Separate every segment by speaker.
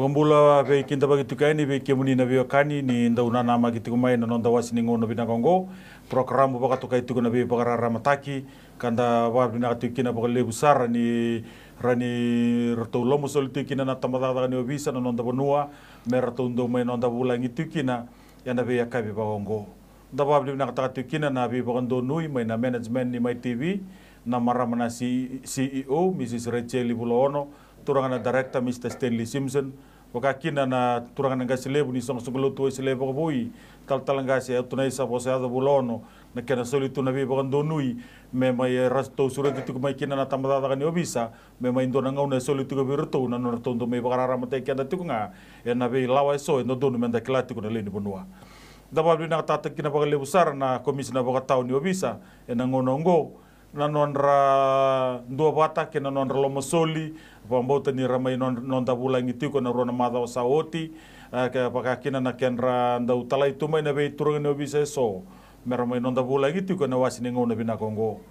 Speaker 1: Pagambula ve kinta bagi tukaini ve kemuni na ve kani ni ndauna nama gitu kumai na nonda wasi ningo na binagongo program baka tukai tu na ve bagarara mataki kanda wa bina tukina baka lebu sara ni rani rato lomo solitukina na tamadada ni obisa na nonda bonua me rato ndo mai nonda bulangi tukina ya na ve yakabi bagongo da wa bina tukina na ve bagando nui mai na management ni mai TV na maramana CEO Mrs. Rachel Bulono turangana director Mr. Stanley Simpson wakakina na turangana ngasilebu ni song sungulutu isilebu kabui tal-talangasi tunai sa posado Bulono na kena solitu na biba kandonui me mai rasto surat itu mai kina na tamadada kani obisa me mai ndona ngauna solitu ka birto na no tondo me bagarara mate kenda tikunga e na be lawa so no donu menda klati kuna leni bonua daba bina tata kina bagalebu sara na komisina bagatau ni obisa e na ngonongo na nonra dua bata ke na nonra lomosoli pambota ni ramai nonda bulangi tiko na rona mada saoti ke pakakina na kenra nda utala itu mai na be turang no bisa so meramai nonda bulangi tiko na wasini ngona bina kongo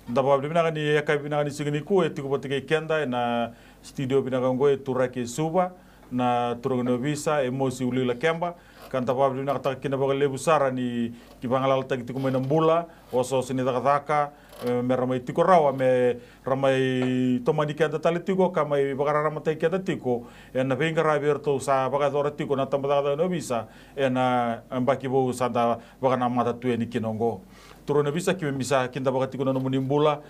Speaker 1: nda ba bina ni yakai bina ni sigini ku etiko potike kenda na studio bina kongo turaki suba na turang no bisa emosi ulila kemba kan tapa bina kata kina bagalebu sara ni kibangalal tagi tiko mai nambula oso sini taka me ramai tiko rawa me ramai tomani kenda tali tiko kamai bagarara matai kenda tiko na venga raberto sa bagadora tiko na tambada no bisa na ambaki bo sada bagana mata tu ni kinongo turo na bisa kimi bisa kinda bagatiko na munimbula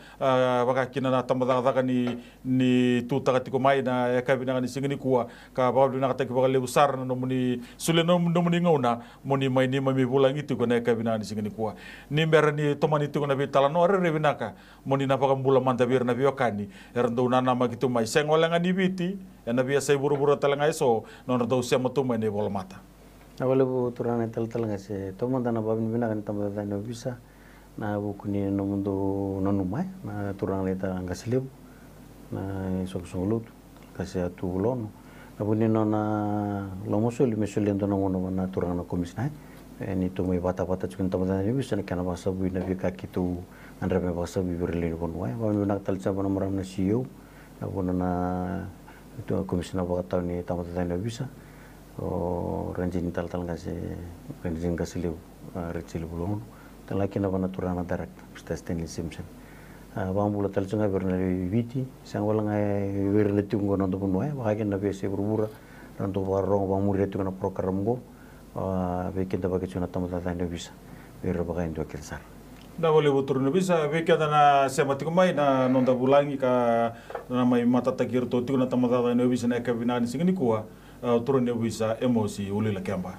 Speaker 1: bagakina na tambada ni tu tagatiko mai na yakabina ni singini kuwa ka babu na kataki bagalebu sar no muni sule no muni ngona muni mai ni mami bulang itu ko na yakabina ni singini kuwa ni mer ni tomani tiko na bitala no re binaka muni na pagambula manta bir na biokani erndo na nama gitu mai sengolanga ni biti na biasa buru-buru talanga eso no do sia matu mai ne bola mata
Speaker 2: na wala bu turana talanga se tomanda na babin binaka ni tambada no bisa na bukuni no mundo nanumai na turang leta ngasilib na sok-solut kasi atu Bulono na buni no na lomosoli mesoli ndo no na turang na komisna ni to may bata-bata chukin tamada ni bisa na kana basa bu na bika kitu andra me basa bu berlin kon wai wa na talsa na maram na CEO na buna na itu komisna baka taw ni tamada ni bisa o ranjin tal-tal kasi ranjin ngasilib Rachel Bulono laki na bana turana direct Mr. Stanley Simpson bambula talchunga berna viti sang wala ngai werna tungo no dono ai bagagen na bese burbura ranto warong bamuri tu na program go be kinda bagachuna tamata tanda bisa wer bagain do kirsar
Speaker 1: da boleh butur no bisa be kada na semati kumai na nonda bulangi ka na mai mata takir to tu na tamata tanda bisa na kabina ni singini kuwa turun no bisa emosi ulila kamba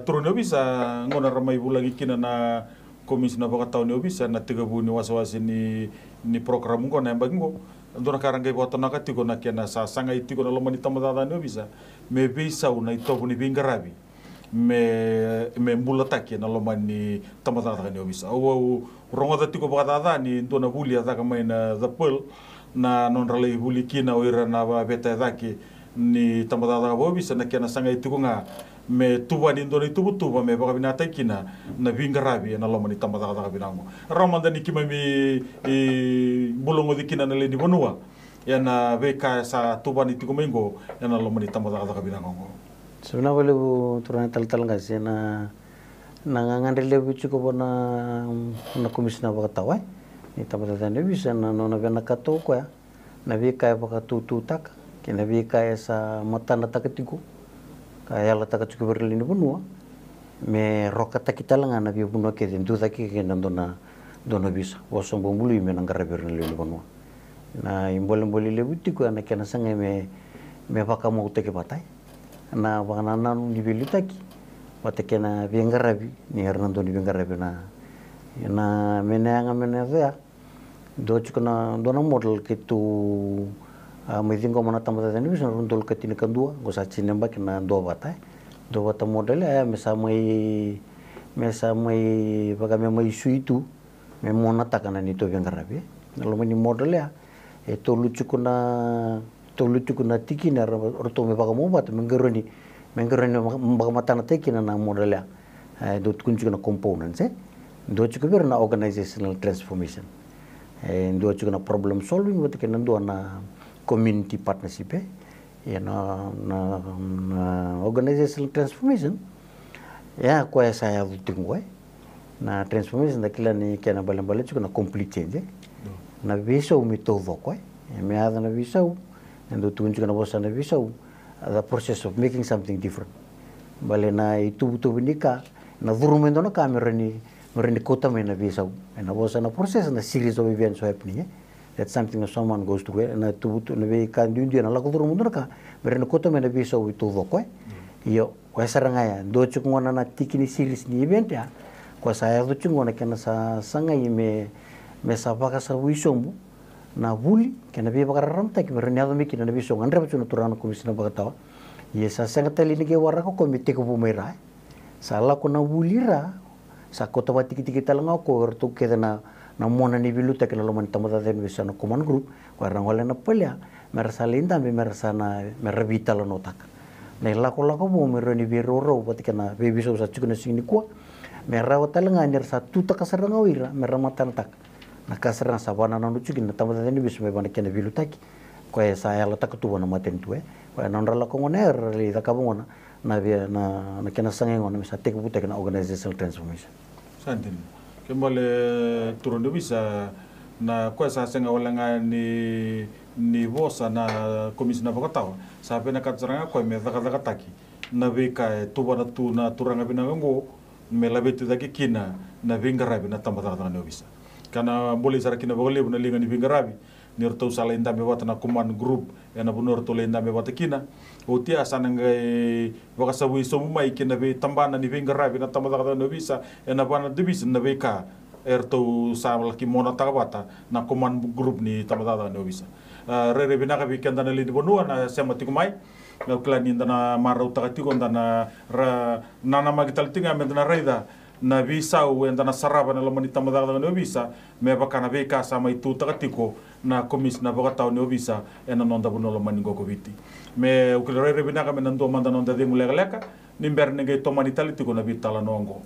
Speaker 1: turun no bisa ngona ramai bulangi kina na komisi na baka tau no bisa na tiga bu ni wasawasi ni program ko na bango ndona karanga boto na katiko na kena sa sanga itiko na lomani tamada no bisa me bisa una itobu ni bingarabi me mbula taki na lomani tamada no bisa o rongo tiko baka ni ndona bulia taka mai na the pearl na non rale buli kina oira na beta daki ni tamada bo bisa na kena sanga itu nga me tuwa ni ndoni tuba me baka binata kina na bingarabi na lomani tamada binango ramanda ni kimami bulongo dikina na leni bonua ya na beka sa tuba ni tukumengo ya na lomani tamada binango
Speaker 2: sebenarnya boleh bu turun tal ngasih na ngangan lebu cukup na komisina baka tawai ni tamada bisa na nona bena kato ko ya na beka baka tutu tak kena bika esa mata na takatiku kaya la takatiku berlini bunua me rokata kita langa na bi bunua ke dendu taki ke nandona dona bisa wasong bombulu me nangara berlini bunua na imbol lebuti ko na kena sanga me baka mo teke batai na bana nanu di beli taki bata kena bengarabi ni hernando di bengarabi na menanga menaya do chukuna dona model kitu mai tingko mana tamata tani bisa rundol ketini kedua gosa cinemba kena dua bata model ya mesa mai baga mai isu itu memona takana ni to bengarabi kalau meni model ya itu lucu kuna tiki na roto me baga mo bat mengeroni baga mata na tiki na model ya do kunci na components do chuku na organizational transformation do chuku na problem solving bat kena do na community partnership na organizational transformation ya kwa saya vutingo na transformation da kila ni kana balambale chuko na complete change na visa umitovo kwa me ada na visa ndo tunjuka na bosa na visa the process of making something different bale na itu binika na durumendo na kamera ni mereni kota me na visa na bosa na process na series of events happening that's something that someone goes through na tu na be kan dunia na la durumendo ka mereni kota me na visa itu kwa yo kwa sarangaya do chukungona na tikini series ni event ya kwa saya do chungona kana sa sangai me sa baka sa wisombu na buli kena be baka ramta ki berniado mi kina biso ngandre pachuno turana komisina baka tawa ye sa sangatali ni ke warako komite ko bumera sa la ko na bulira sa kota bati kiti talanga ko orto kedana na mona ni biluta kena lo mantama da den bisa na command group ko rangola na pelya merasa linda me merasa na mervita lo notak na la ko bumera ni biroro bati kena be biso sa chukuna sini ko merawa talanga ner sa tuta kasaranga wira meramatan tak na kasaranga sabana na nuchukin na tamada ni biso me bana kena bilutaki ko saya la takatu na matentu ko na ndala ko ngoner li takabona na kena sangengo na sa tek buta kena organizational transformation
Speaker 1: santin kembali turun bisa na ko sa senga walanga ni bosa na komisina bakatawa sa pena katsaranga ko me taki na beka tubana tu na turanga binango me labetu daki kina na vingarabi na tambata na bisa kana boleh sara kina bogole na linga ni vingarabi ni orto sala inda me wata na command group na bunor to le inda me wata kina o tia sana ngai baka sabu so mai kina be tambana ni vingarabi na tambata na bisa na bana divisa na beka erto sala ki mona tabata na command group ni tambata na bisa rere binaka bi kenda na li bonua na sema tikumai na klani ndana mara utakatiko ndana nana magital tinga mendana raida na visa u ndana saraba na lamani tamadada na visa me bakana beka sama itu takatiko na komis na bakata no visa ena nonda buno lamani gokoviti me ukulere binaka menando manda nonda de mulegaleka nimberne ge tomani talitiko na vitala nongo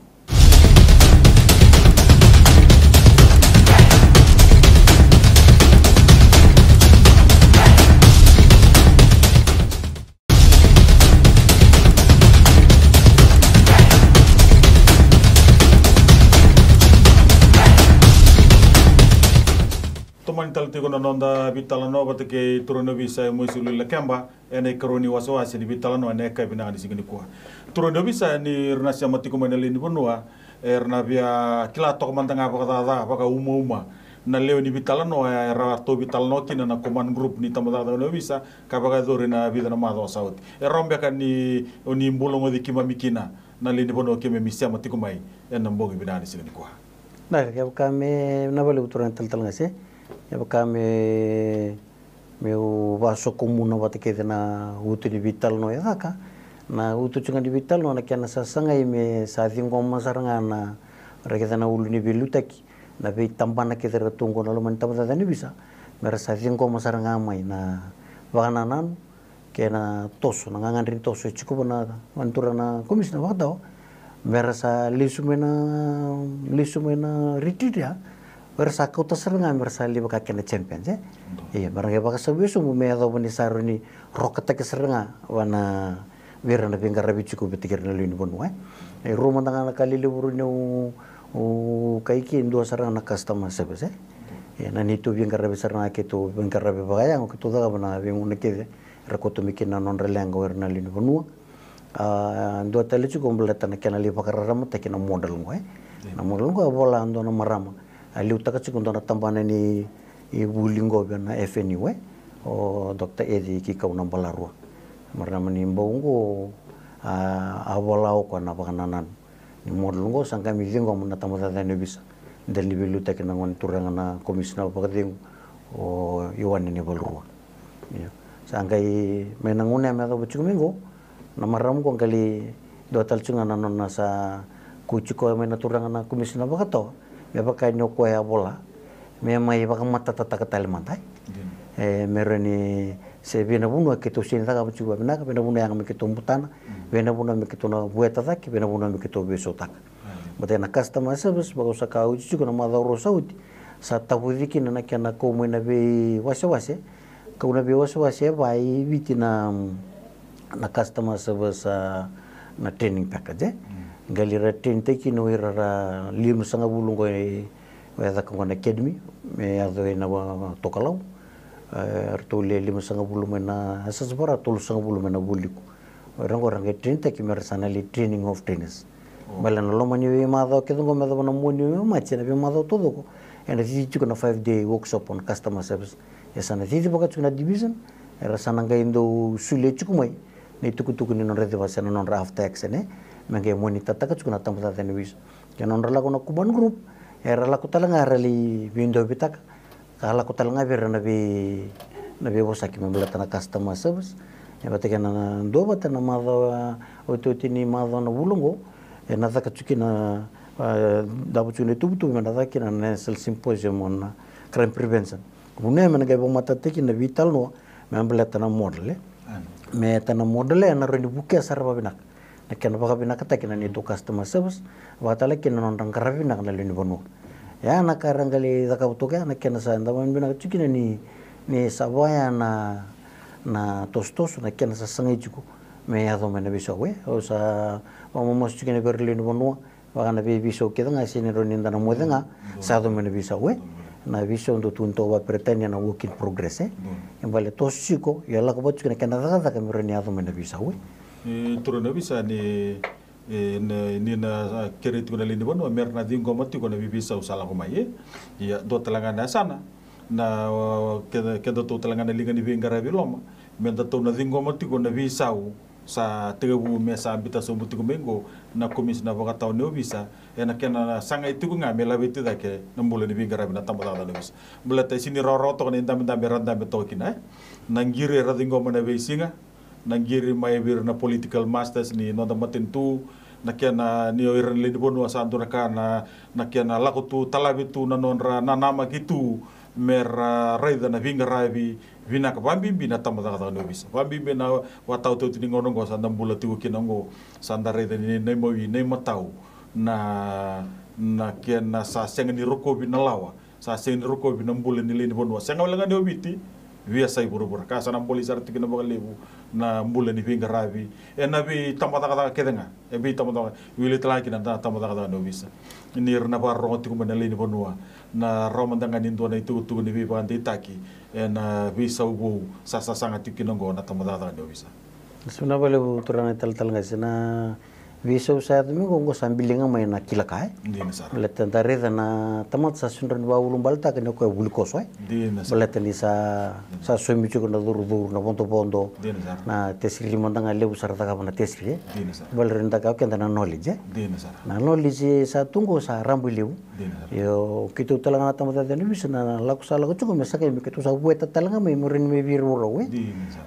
Speaker 1: Manital tigo na nonda bitalano batake turono bisa moisulu la kamba ene kroni wasawasi ni bitalano ene ka bina ni sigini kwa turono bisa ni rnasya matiko manali ni bonua erna via kila to mantanga baka uma na leo ni bitalano era to bitalano kina na command group ni tamada no bisa ka baka dore na vida na mado saudi rombe kan ni oni mbulongo di kima mikina na le ni bono keme misya matiko mai ena mbogi bina ni sigini kwa
Speaker 2: na ka kame na bale turono talngase ya kami meu vaso comum na bate que na utu di vital no ya ka na utu chunga di vital no na kiana sa sanga me sa tingo masaranga na reke na ulu ni bilutaki na be tambana ke tera tungo no man tamada ni bisa mera sa tingo masaranga mai na wananan ke na toso na nganrin toso chiko na mantura na komisna wakdao mera sa lisumena retreat ya versa kau terserang versa liba kakek champions iya barangnya baka sabu sumu me atau bani saruni rokata keseranga wana wirana bengkara bicuku betikir na lini bonu rumah tangga kali libur ni kaiki dua sarang na customer service iya nani tu bengkara besarang akitu bengkara bebagaya ngo kitu daga bana bengu nekide rakotu mikina non relengo wirana lini bonu dua tali cukup belatan kena liba karama tekina modal ngo na modal ngo bola ando na marama ali utaka chikundo na tambana ni ibulingo na FNU o Dr. Edi ki kau na balarua marama ni mbongo awalao ko na bakananan ni modlungo sangka mi dingo na tamada na bisa dali belu tak na ngon turanga na komisna pagding o iwan ni balrua ya sangka i menangune me do buchumingo na maram ko kali do talchunga na non sa kuchiko me na turanga na komisna bakato me baka nyoko ya bola me mai baka mata tata katal mantai mereni se bina bunu ke to sin daga buchu bina ka bina bunu yang me ke tumputana bina bunu me ke to na bueta tak bina bunu me ke to beso tak bate na customer service bago sa ka uchi ko na madaro saudi sa tabudiki na kana ko mo na be wase kauna be wasi vai viti na customer service na training package galira train teki no ira lim sanga bulungo weda kangona academy me ado na tokalau artole lim sanga bulu na asas bara tol sanga bulu na buliku orang train teki mersanali training of trainers balan lo mani we mado kedungo mado na moni machina be mado todo ko and this is na 5-day workshop on customer service esana titi boka chuna division era sananga indo sule chukumai ni tuku ni non rede basana non after action menge monita taka chuna tamata tani wis kenon rala kono kuban group era la kutalanga rali window bitaka kala kutalanga ber na be bosaki membelata na customer service e bateke na ndo batana mado ototini mado na bulungo e na taka chukina dabu chune tubutu na taka na national symposium on crime prevention Mune mana gaya mata teki na vital no membela tanah model me tanah model na reni buke sarva binak na kena baka binak teki na ni do customer service watala kena nondang karabi nak na leni bonu ya na karang kali taka utoke na kena sa ndaman binak cuki na ni sabaya na tostos na kena sa sangai cuku me ya do mena biso we o sa mamos cuki na berlin bonu waka na biso kita ngasi ni roni ndana mo nga sa do mena biso we na vision do tunto wa pretenia na work in progress yang bale tosiko ya la ko botchukena kana daga ka mirani ado mena bisa we
Speaker 1: turo na bisa ni na kerit ko na lini bono merna dingo mati ko na bibisa usala ko mai ya do talanga na sana na kedo to talanga na linga ni vingara biloma menda to na dingo mati ko na bisa sa tegabu mesa bita so mutu mengo na komis na boka taw no bisa ena kena sanga itu nga mela beti da ke nambule ni bingara bina tambata da bis bulata sini roro to ni ndam randa beto kina nangire radingo mana beisinga nangire mai bir na political masters ni no matin tu na kena ni oiran le bonu asandu na kena lakutu talabitu na nonra na nama gitu mera raida na bingara bi vina ka bambi bina tamata ka no bisa bambi bina watau tu tingo ngo sanda bula tu kinango sanda raida ni nei matau na kena sa senga ni roko bina lawa sa senga ni roko bina bula ni leni bonwa senga wala ngane obiti via sai buru-buru ka sana polis arti kina bakal lebu na bula ni bingara bi na bi tamata ka kedenga bi tamata wili telaki na tamata ka no bisa ni rna bar ro tu kumana leni bonwa na romandanga ni ndona itu tu ni bi bandi taki na bisa ubu sasa sanga tikinongo na tamada no bisa
Speaker 2: suna bale turana tal ngasina visa usaha tu minggu sambilinga main na kilakai belatan tarida na tamat sa sunran ba ulum balta kena ko bulkosoi belatan ni sa suami cukup na dur na bondo na tesri mandanga lebu sarata ka na tesri balrenda ka kenda na knowledge na knowledge sa tunggu sa rambu lebu yo kitu talanga tamat ni bisa na laku sala ko cukup mesa kay kitu sa bueta talanga may murin may biru we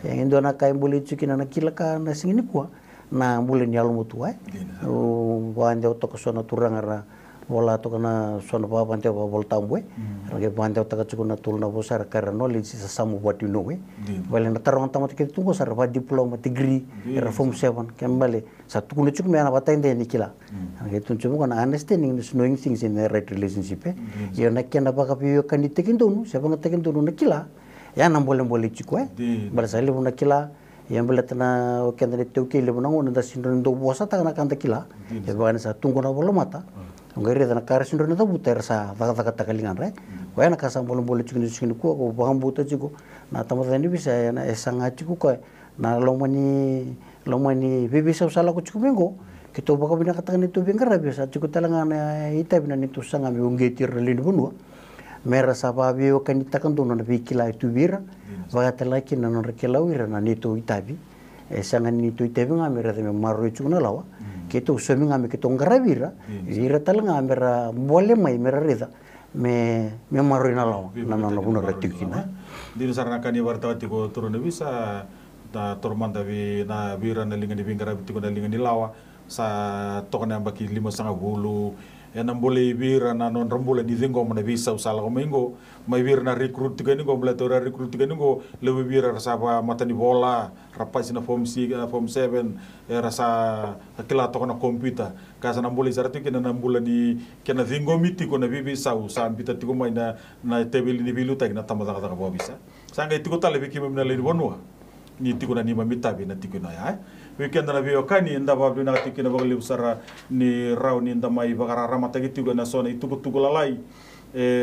Speaker 2: yang indo na kay boleh cukin na kilaka na singini kuah na bulan yalu mutu bande to ko sona turangara wala to kana sona pa bande pa bol tambwe rage bande to ka chukuna tulna bosar kar knowledge sa samu bati no we wala na tarong tamat ke tungo sar ba diploma degree era form 7 kembali sa tukuna chuk me ana batende nikila rage tun chumo kana understanding is knowing things in the right relationship yo na kenda pa ka piyo kanitekin tunu siapa ngatekin tunu nakila ya nam boleh chukwe balasali buna kila yang belatna kenda itu kile buna ngona da sindron do bosa ta na kanta kila ya bana sa tunggu na bolo mata ngari da na kar sindron do buter sa vaga takalingan re ko na kasam bolo cikin ko baham buta ciku na tamata ni bisa ya na esanga ciku ko na lomani bibisa usala ko ciku mengo kito baka bina katakan itu bengkara biasa ciku talangan ita bina itu sanga mi ungetir lin bunwa mera sababi o kanita kanto na bikila itu bira vaga laki na no rekelawira na nito itabi sanga nito itabi nga mera de maru chuna lawa kito usemi nga me kito ngarabira ira talanga mera bole mai mera reda me maru na lawa na no buna retikina
Speaker 1: dinu sarana kani wartawati ko turune bisa da tormanda vi na bira na linga ni bingara bitiko na linga ni lawa sa tokana baki 5.10 enam boleh bira na non rambula di zingo mana bisa usala komengo mai bira na recruit tiga ni go belatora recruit tiga ni go lebih bira rasa apa mata ni bola rapai sina form 7 rasa kila to na komputer kasa nam boleh zaratu kena nam bola di kena zingo miti ko na bibi sa ambita tigo mai na tebel ni bilu tak na tamada kata bisa sanga itiko tale biki memna le bonua ni tiko na ni mamitabi na tiko na ya weekend na vio kani nda babdu na tiko na bagali usara ni rau ni nda mai bagara ramata gitu na sona itu tuku lalai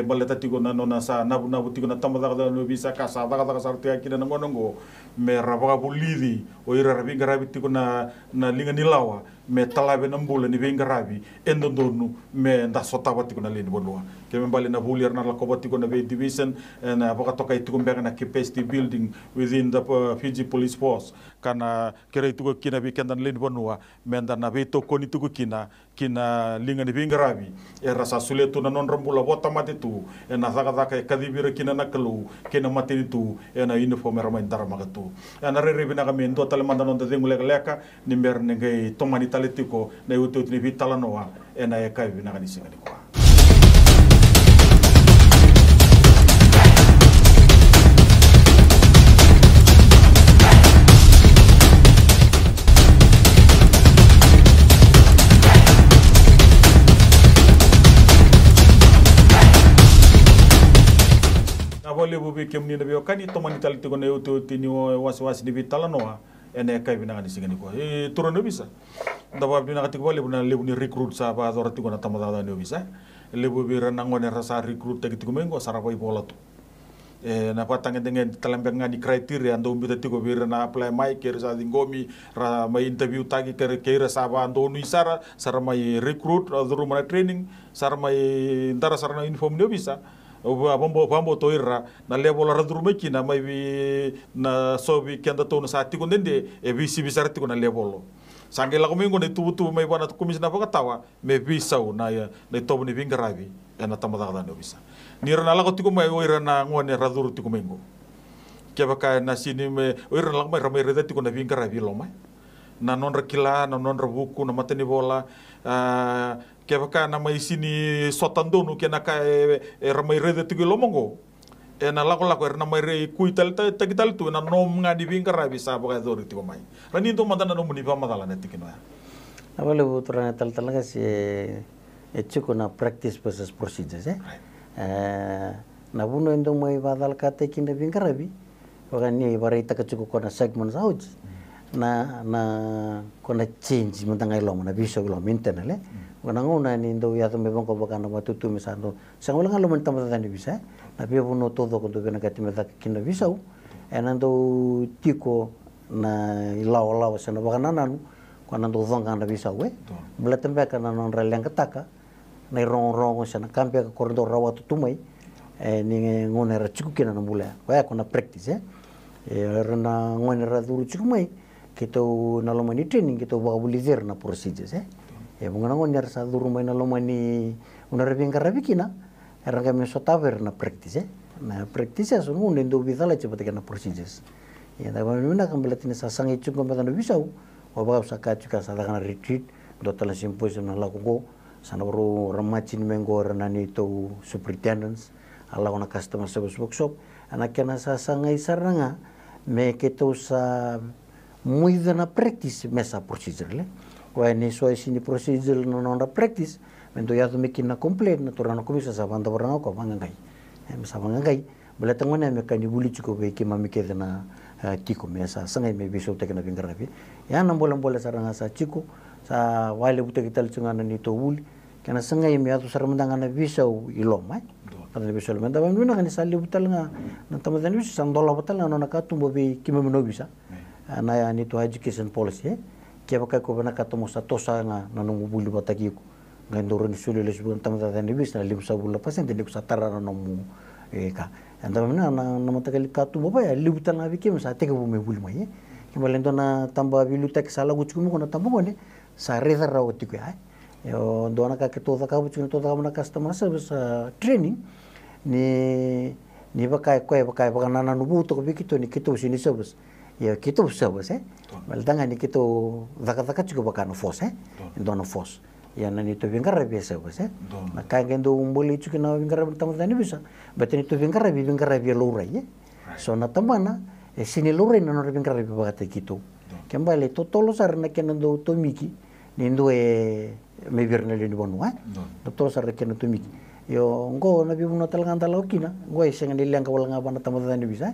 Speaker 1: baleta tiko na nona sa nabu nabu tiko na tamada da no bisa kasa daga sarti akina ngonongo me rabaga bulidi o ira rabi garabi tiko na linga nilawa me talabe na mbula ni venga rabi endo donu me nda sota tiko na leni bonua ke me bali na bulir na lakoba tiko na division na baka toka tiko mbega na capacity building within the Fiji Police Force kana kere tiko kina weekend na leni bonua me nda na veto koni tiko kina linga ni venga rabi rasa suletu na non rambula bota mate tu na zaka kadibira kina na kalu kina mate tu na uniform rama indara magatu na rere bina kami ndo tale manda non de leka ni mer ngai tomani tale tiko na utu ni vitala noa na e kai bina kani singa kwa Wale bubi kemni na bio kani tomani tali tiko na utu tini wasi ni vitala noa ene kai bina kani singa kwa turo no bisa ndaba bina kati wale buna lebu ni recruit sa ba dora tiko na tamada no bisa lebu bi ranango ne rasa recruit tagi tiko mengo sarapa ibola tu na patang dengan talambang ngani kriteria ando mbita tiko bi na apply mai kere sa dingomi ra mai interview tagi kere sa ba ando nu isara sara mai recruit aduru mana training sara mai ndara sara na inform no bisa bambo toira na level radru mekina mai na sobi kenda to na sati kondende e bisi bisarti ko na level sange la komingo ne tubu mai bana komisi na pakatawa me bisau na ya na tobu ni vingarabi na tamada da no bisa ni rana la ko tiko mai oira na ngone radru tiko mengo ke baka na sini me oira la mai ramai reda tiko na vingarabi lo mai na non rakila na non rabuku na mateni bola ke baka na mai sini sotandonu ke na ka ramai rede tigi lomongo na lako na mai re kuital tagital tu na nom ngadi vingara bisa baka dori tiko mai rani to madana no muni pama dala netiki no
Speaker 2: awale butura tal nga si echuko na practice versus procedures na buno endo mai badal ka teki na vingara bi baka ni bare takachuko kona segments auji na kona change mentangai lo na bisa lo maintenance Wananguna ni ndo ya to mebon ko bakana matutu misando sangula ngalo man tamata tani bisa na pia buno todo ko to bena kati meta kina bisa enando tiko na ilaw sana bakana nanu ko nando zonga na bisa we meletembe kana non releng ketaka na rong sana kampia ka kordo rawatu tumai ni ngone ra chiku kina na mula wa ko na practice rena ngone ra duru chiku mai kito na lo mani training kito ba bulizer na procedures bunga ngon nyar sa duru mai na lo mani una rebinga rabikina eranga me sotaver na practice so ngun ndo bitala cepat kana procedures ya da bana kan belatin sa sangi chung ko na bisau o ba sa ka chuka sa kana retreat do tala symposium na la ko sana bro ramachin mengo ranani to superintendents ala ona customer service workshop anakena sa sangai saranga me keto sa muida na practice mesa procedure le ni so sini procedure no na practice mendo ya to mekina complete na torana komisa sa banda baranga ko bangangai sa bangangai belatangone me kan dibuli chuko be ki mamike na tiko mesa sangai me biso tekna bingarabi ya na bola saranga sa chiko sa wale bute kital chungana ni to wul kana sangai me atu saramandanga na biso ilomai kana biso menda ban wina kan sali butal nga na tamadan biso sandola butal na na katumbo be ki memno bisa na ya ni to education policy kia pakai ko bana katomo sa tosa nga nanong bulu bataki ko ngandoro ni sulu les bukan tamata tani bis na limsa bulu pasen tani ko sa tarara no mu ka anda mana na matagali katu baba ya libutan na bikim sa teke bu me bulu mai ki balendo na tamba bilu tek sala guchu mo na tamba ne sa reza rawti ko ai yo dona ka ke toda ka buchu toda ka na customer service training ni bakai baka na nubu to ko bikito ni kito sini service ya kita service maltanga ni kito daka chuko bakano force ndono force ya nani to vingara be service na kangendo umboli chuko na vingara tamani bisa beteni to vingara be lura ye so na tamana sini lura no vingara be bagate kito kembali to tolo sarna kenendo to miki nindo me virnele ni bonwa to tolo sarna kenendo to miki yo ngo na bibuno talanga talokina ngo isenga nilanga walanga bana tamadani bisa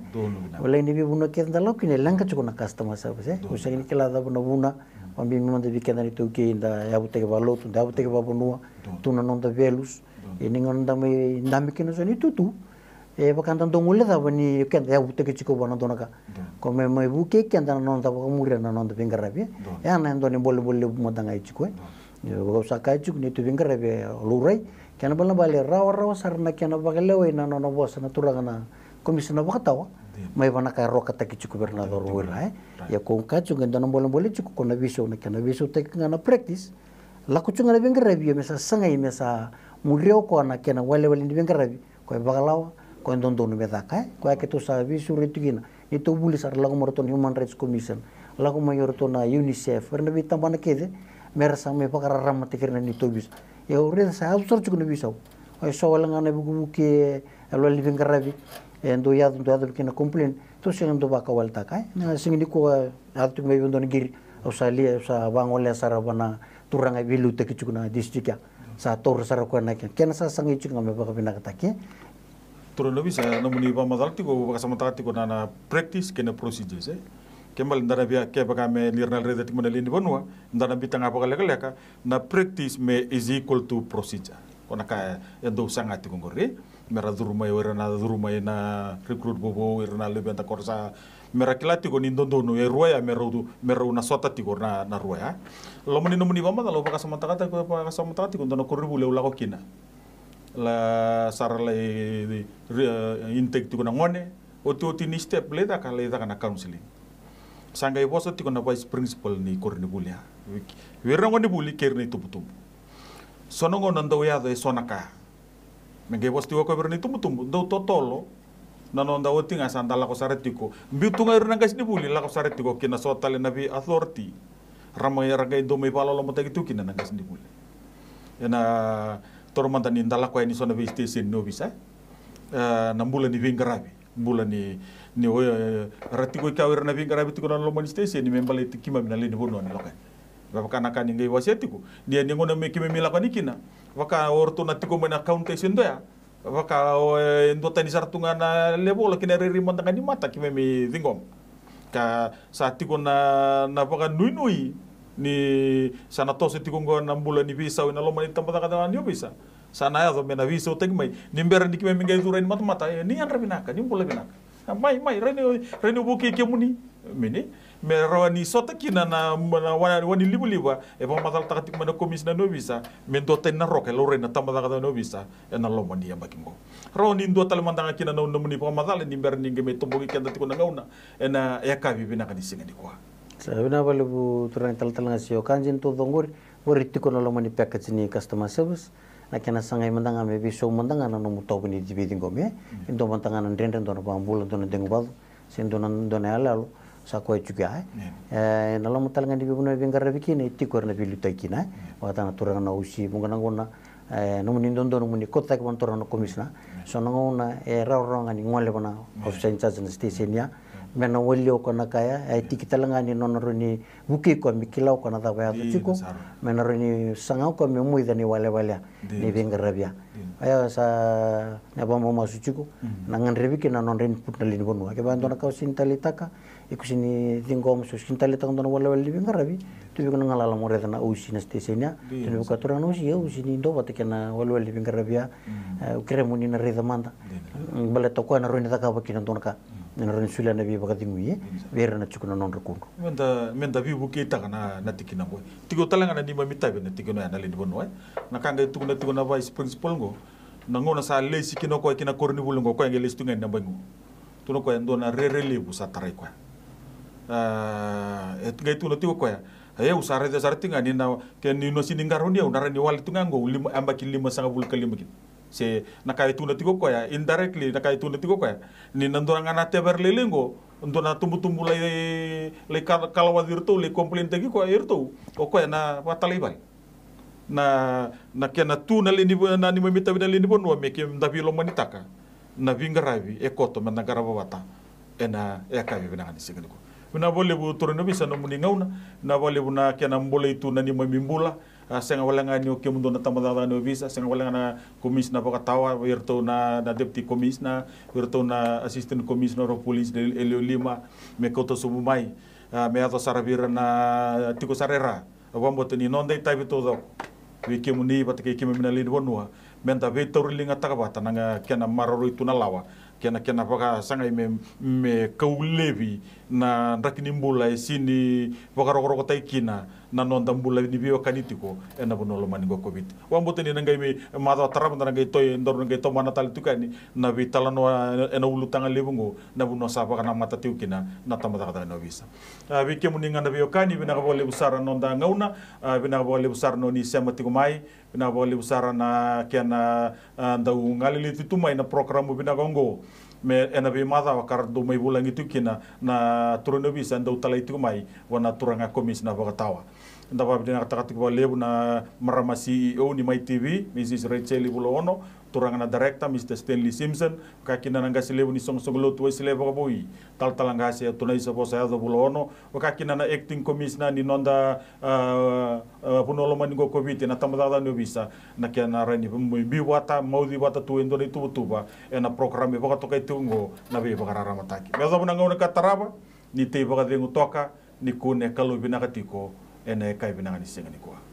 Speaker 2: wala ni bibuno ke talokina langa chuko na customer service usenga ni kala da buna pambi manda vikenda ni tuki inda yabuteke balotu da yabuteke babunua tuna nonda velus ini ngonda me ndami kino soni tutu bakanta ndongule da bani kenda yabuteke chiko bana donaka come mai buke kenda nonda bakamura na nonda bingarabi ya na ndoni bole modanga chiko yo sakai chuk ni tu bingarabi lurai kena bala bale rawa sarna kena bagalewe na no boss na turagana komisina bakatawa mai bana ka roka taki chuku gobernador wira ya ko ka chunga ndana bola chuku kona viso na kena viso tek ngana practice la ku chunga benga rebi mesa sanga mesa murio ko na kena wale ndi benga rebi ko bagalawa ko ndondo no meda ka ko ke to sa viso retigina itu buli sar lagu moroton human rights commission lagu mayor to na UNICEF rena bita bana kede merasa me pakara ramatikirna ni tobis ya ure sa absor chuku bisa ay so wala ngana bugu ke alo living karabi endo ya kena complain to sing do baka walta kai na sing di ko atu me bondo ngiri o sa bangole sarabana turanga bilu te kichuna distrika sa tor sara ko na ken sa sangi chunga me baka binaka take
Speaker 1: turun bisa namuni ba madalti ko baka samantati ko na practice kena procedures kembal ndara bia ke baka me nirnal redati mo lini bonwa ndara bitanga baka leka na practice me is equal to procedure kona ka endo sangati ko ngori mera duruma na recruit bobo irna lebenta korsa mera kilati ko nindondo no ruaya mera una sota ti na ruaya lo moni no moni bama lo baka samantata ko ndono korribu le ulago kina la sarala intake ti ko na ngone oti ni step le da kana counseling sanga i boso ti ko na vice principal ni korni bulia wirna ngone buli kerni tubutum sono ngono ndo ya do sonaka menge bosti ko berni tumbu do totolo nano nda woti nga sanda la ko saretiko mbitunga irna gas ni buli la ko saretiko kina sotale nabi authority ramay ragay do may palolo mo tagi tukina na gas ni buli ena tormanta ni ndala ko ni sona station no bisa na mbula ni vingarabi mbula ni ratiko ka irna vingarabi tiko na lo man station ni membale tikima binale ni bono ni lokay bakana kan ngai wasiatiku dia ni ngona me kime mila kanikina waka orto na tiko mena accountation do ya waka ndo tani sartunga na lebo la kina riri mantanga ni mata kime mi dingom ka sa tiko na baka nui ni sana tose tiko ngona mbula ni visa na lo mani tambata kada ni bisa sana ya do mena visa teng mai nimber ni kime ngai dura ni mata ni an rabinaka ni mbula binaka mai reni buki kemuni mini me rawani sota kina na wani libu-liba e pa matal takatik mana komis na no bisa men do ten na roke lore na tamba taka no bisa e na lo mani amba kingo rawani ndo tal mandanga kina no muni pa matal ni ber ni ngeme tombogi kenda tiko na ngauna e na ya kabi bina kan singa di kwa
Speaker 2: sa bina balu turang tal ngasio kanjin to dongor wori tiko na lo mani package ni customer service na kena sangai mandanga me biso mandanga na no mutobu ni dibiding gome indo mandanga na denden do na bambula do na dengbal sendo na do na alalu sa ko juga na lo mutal ngandi bibuna bengar bikini tikor na bilu taikina wata na turang na usi mungana ngona no muni dondo no muni kota ko turang na komisna so na ngona raw ngani ngole bana officer in charge na station ya mena wolio ko na kaya tikitala ngani non roni buki ko mikilaw ko na ta ba chiko mena roni sanga ko me muida ni wale ni bengar rabia aya sa na ba mo masuchiko na ngan na non ren putna lin bonu ke ba ndona ka sintalitaka ikusini tingom so sintalitaka ndona wale bengar rabi tu bi ko ngala mo reda na usi na stesenya tu bi ko turano usi ni ndo batike na wale bengar rabia kremuni na reda manda bale to ko na roni taka ba kinan ndona ka na ron sula na bi bakatinguye vera na chukuna non rekundu
Speaker 1: menda bi buki taka na tikina ko tigo talanga na di mamita na tikino na lin bonu na kanga tukuna vice principal ngo nangona sa lesi kino ko kina korni bulungo ko ngel listunga na bangu tuno ko ndo na relevu sa tarai ko et ngai tuno tiko ko ya usare de sartinga ni na ken ni no siningaro ni unara ni wal tunga ngo lima amba kilima sanga bul kalima kin se nakai tuno tiko ko ya indirectly nakai tuno tiko ko ya ni nandora ngana teber lelengo ndona tumbu le kalawadir to le complaint tagi ko irto ko na watalibal na kena tu na lini na ni mamita bina lini bonwa meke ndabi lo manitaka na vingaravi e koto na garaba wata ena e kavi bina kan sigani ko bina bole bu turno bisa no muni ngauna na bole bu na kena mbole itu na ni mamimbula senga walanga ni o ke mundo na tamadada no visa senga walanga na commissioner Bogatawa wirto na deputy commissioner wirto na assistant commissioner of police de Elio Lima me koto sumumai me ato saravira na tiko sarera wambo tani nonde taibe todo we ke muni batake ke mina lini bonua menta ve torulinga takabata nanga kena maroro ituna lawa kena baka sanga me kaulevi na rakini mbula sini baka roko taikina na nonda mbula ni bio kanitiko ena bonolo maningo covid wambote ni nanga me mado taram na ngai toy ndor ngai to mana tal tukani na vitalano ena ulutanga lebungo na buno sapa kana mata tiukina na tamada kata no visa vike muninga na bio kani bina bole busara nonda ngauna bina bole busara no ni semati kumai bina bole busara na kena ndau ngalili tutumai na program bina gongo me ena be mada wakar do mai bulang itu kina na turun bisa ndau talai itu mai wana turanga komis na Bogatawa nda ba bina kata kata lebu na marama CEO ni Mai TV Mrs. Rachel Bulono turanga na director Mr. Stanley Simpson kakina nanga lebu ni song song lot wes lebu kaboi tal talanga se tunai sa bosa ya Bulono kakina na acting commissioner ni nonda punolo maningo covid na tamada no bisa na kiana rani biwata maudi wata tu endore tu tuba ena programe boka tokai tungo na be boka ramataki mezo bunanga ka taraba ni te boka dengu toka ni kune kalu binakatiko ena kai binanga ni senga ni kwa